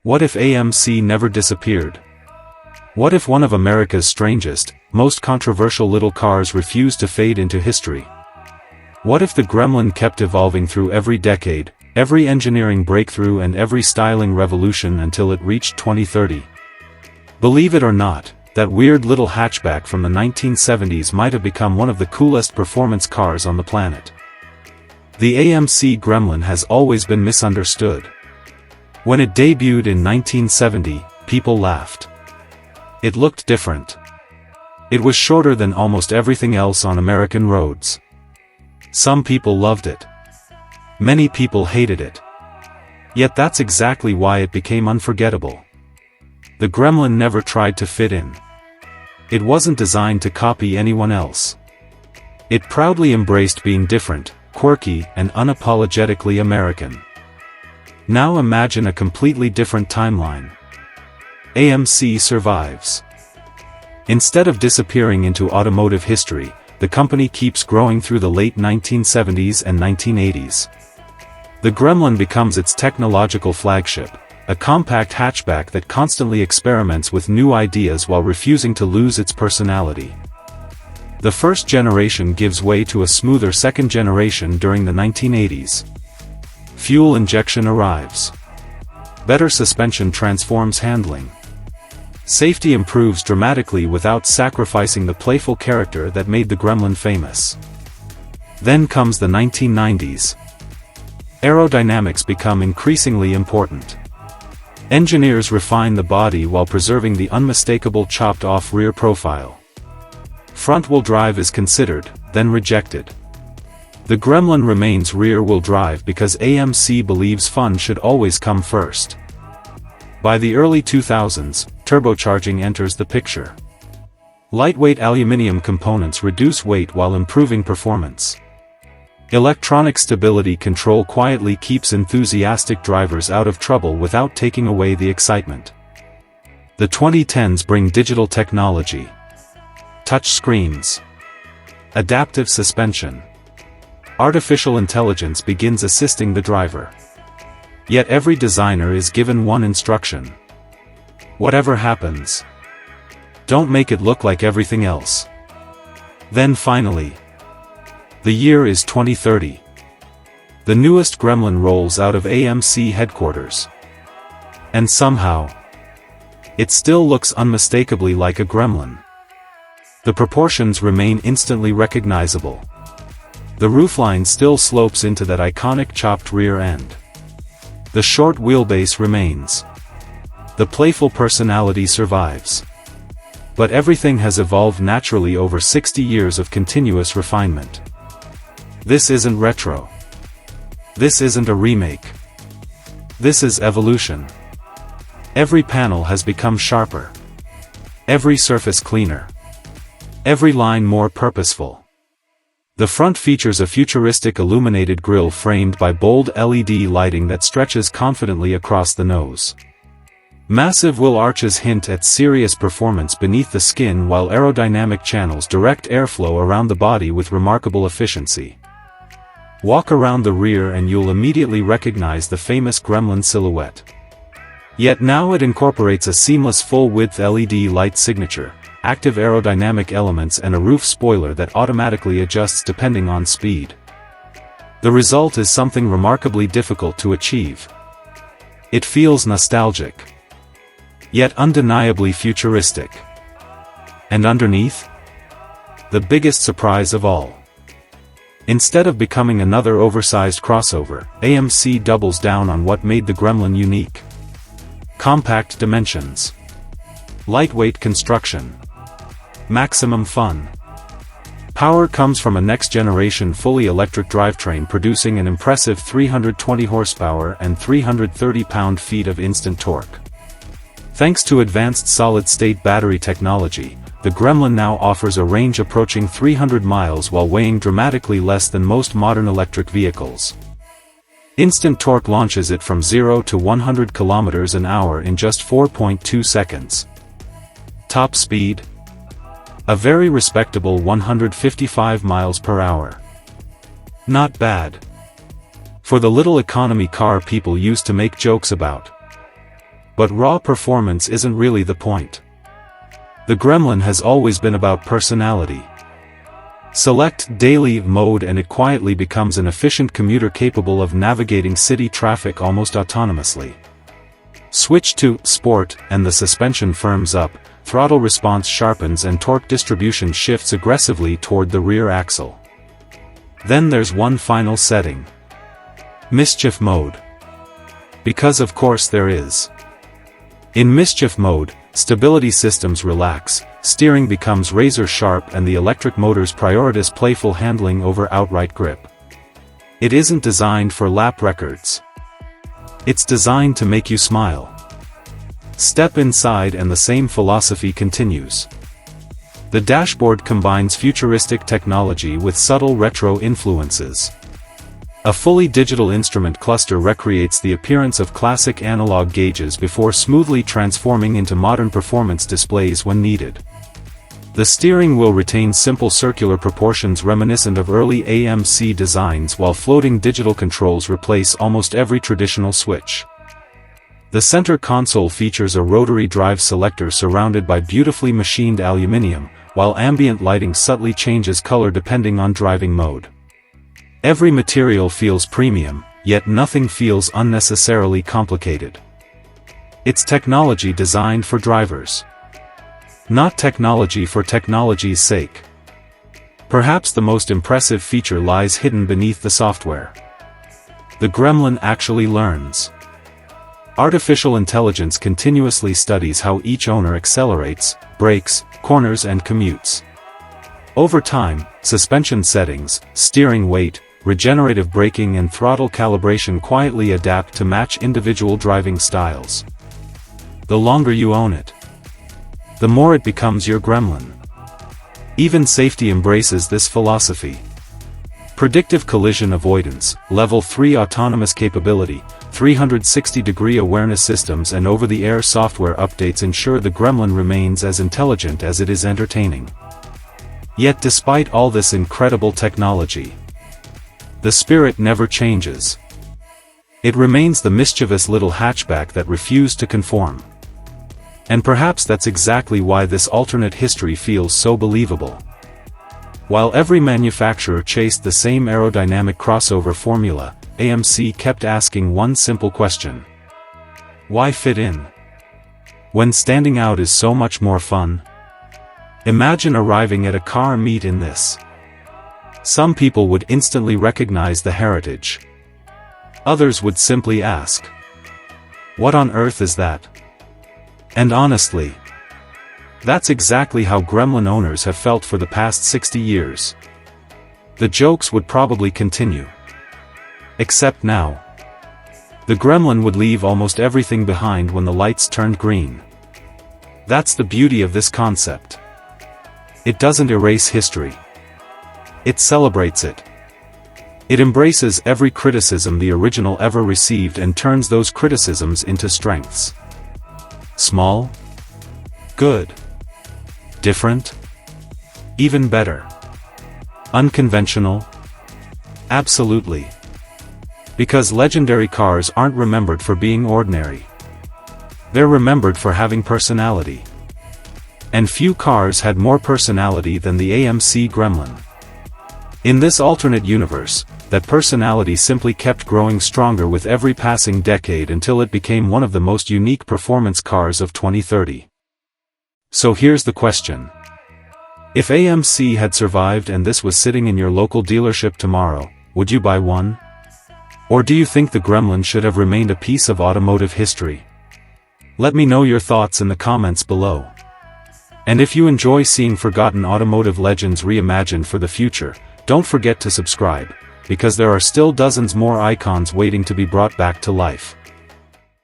What if AMC never disappeared? What if one of America's strangest, most controversial little cars refused to fade into history? What if the Gremlin kept evolving through every decade, every engineering breakthrough and every styling revolution until it reached 2030? Believe it or not, that weird little hatchback from the 1970s might have become one of the coolest performance cars on the planet. The AMC Gremlin has always been misunderstood. When it debuted in 1970, people laughed. It looked different. It was shorter than almost everything else on American roads. Some people loved it. Many people hated it. Yet that's exactly why it became unforgettable. The Gremlin never tried to fit in. It wasn't designed to copy anyone else. It proudly embraced being different, quirky, and unapologetically American. Now imagine a completely different timeline. AMC survives. Instead of disappearing into automotive history, the company keeps growing through the late 1970s and 1980s. The Gremlin becomes its technological flagship, a compact hatchback that constantly experiments with new ideas while refusing to lose its personality. The first generation gives way to a smoother second generation during the 1980s. Fuel injection arrives. Better suspension transforms handling. Safety improves dramatically without sacrificing the playful character that made the Gremlin famous. Then comes the 1990s. Aerodynamics become increasingly important. Engineers refine the body while preserving the unmistakable chopped-off rear profile. Front-wheel drive is considered, then rejected. The Gremlin remains rear-wheel drive because AMC believes fun should always come first. By the early 2000s, turbocharging enters the picture. Lightweight aluminum components reduce weight while improving performance. Electronic stability control quietly keeps enthusiastic drivers out of trouble without taking away the excitement. The 2010s bring digital technology. Touch screens. Adaptive suspension. Artificial intelligence begins assisting the driver. Yet every designer is given one instruction. Whatever happens, don't make it look like everything else. Then finally, the year is 2030. The newest Gremlin rolls out of AMC headquarters. And somehow, it still looks unmistakably like a Gremlin. The proportions remain instantly recognizable. The roofline still slopes into that iconic chopped rear end. The short wheelbase remains. The playful personality survives. But everything has evolved naturally over 60 years of continuous refinement. This isn't retro. This isn't a remake. This is evolution. Every panel has become sharper. Every surface cleaner. Every line more purposeful. The front features a futuristic illuminated grille framed by bold LED lighting that stretches confidently across the nose. Massive wheel arches hint at serious performance beneath the skin, while aerodynamic channels direct airflow around the body with remarkable efficiency. Walk around the rear and you'll immediately recognize the famous Gremlin silhouette. Yet now it incorporates a seamless full-width LED light signature, active aerodynamic elements and a roof spoiler that automatically adjusts depending on speed. The result is something remarkably difficult to achieve. It feels nostalgic, yet undeniably futuristic. And underneath? The biggest surprise of all. Instead of becoming another oversized crossover, AMC doubles down on what made the Gremlin unique. Compact dimensions. Lightweight construction. Maximum fun. Power comes from a next-generation fully electric drivetrain producing an impressive 320 horsepower and 330 pound-feet of instant torque. Thanks to advanced solid-state battery technology, the Gremlin now offers a range approaching 300 miles while weighing dramatically less than most modern electric vehicles. Instant torque launches it from 0 to 100 kilometers an hour in just 4.2 seconds. Top speed? A very respectable 155 miles per hour. Not bad. For the little economy car people used to make jokes about. But raw performance isn't really the point. The Gremlin has always been about personality. Select Daily mode and it quietly becomes an efficient commuter capable of navigating city traffic almost autonomously. Switch to Sport and the suspension firms up, throttle response sharpens and torque distribution shifts aggressively toward the rear axle. Then there's one final setting. Mischief mode. Because of course there is. In Mischief mode, stability systems relax, steering becomes razor sharp and the electric motors prioritize playful handling over outright grip. It isn't designed for lap records. It's designed to make you smile. Step inside and the same philosophy continues. The dashboard combines futuristic technology with subtle retro influences. A fully digital instrument cluster recreates the appearance of classic analog gauges before smoothly transforming into modern performance displays when needed. The steering wheel retains simple circular proportions reminiscent of early AMC designs while floating digital controls replace almost every traditional switch. The center console features a rotary drive selector surrounded by beautifully machined aluminum, while ambient lighting subtly changes color depending on driving mode. Every material feels premium, yet nothing feels unnecessarily complicated. It's technology designed for drivers. Not technology for technology's sake. Perhaps the most impressive feature lies hidden beneath the software. The Gremlin actually learns. Artificial intelligence continuously studies how each owner accelerates, brakes, corners and commutes. Over time, suspension settings, steering weight, regenerative braking and throttle calibration quietly adapt to match individual driving styles. The longer you own it, the more it becomes your Gremlin. Even safety embraces this philosophy. Predictive collision avoidance, Level 3 autonomous capability, 360-degree awareness systems and over-the-air software updates ensure the Gremlin remains as intelligent as it is entertaining. Yet despite all this incredible technology, the spirit never changes. It remains the mischievous little hatchback that refused to conform. And perhaps that's exactly why this alternate history feels so believable. While every manufacturer chased the same aerodynamic crossover formula, AMC kept asking one simple question. Why fit in? When standing out is so much more fun? Imagine arriving at a car meet in this. Some people would instantly recognize the heritage. Others would simply ask, what on earth is that? And honestly, that's exactly how Gremlin owners have felt for the past 60 years. The jokes would probably continue. Except now. The Gremlin would leave almost everything behind when the lights turned green. That's the beauty of this concept. It doesn't erase history. It celebrates it. It embraces every criticism the original ever received and turns those criticisms into strengths. Small? Good? Different? Even better? Unconventional? Absolutely. Because legendary cars aren't remembered for being ordinary. They're remembered for having personality. And few cars had more personality than the AMC Gremlin. In this alternate universe, that personality simply kept growing stronger with every passing decade until it became one of the most unique performance cars of 2030. So here's the question. If AMC had survived and this was sitting in your local dealership tomorrow, would you buy one? Or do you think the Gremlin should have remained a piece of automotive history? Let me know your thoughts in the comments below. And if you enjoy seeing forgotten automotive legends reimagined for the future, don't forget to subscribe, because there are still dozens more icons waiting to be brought back to life.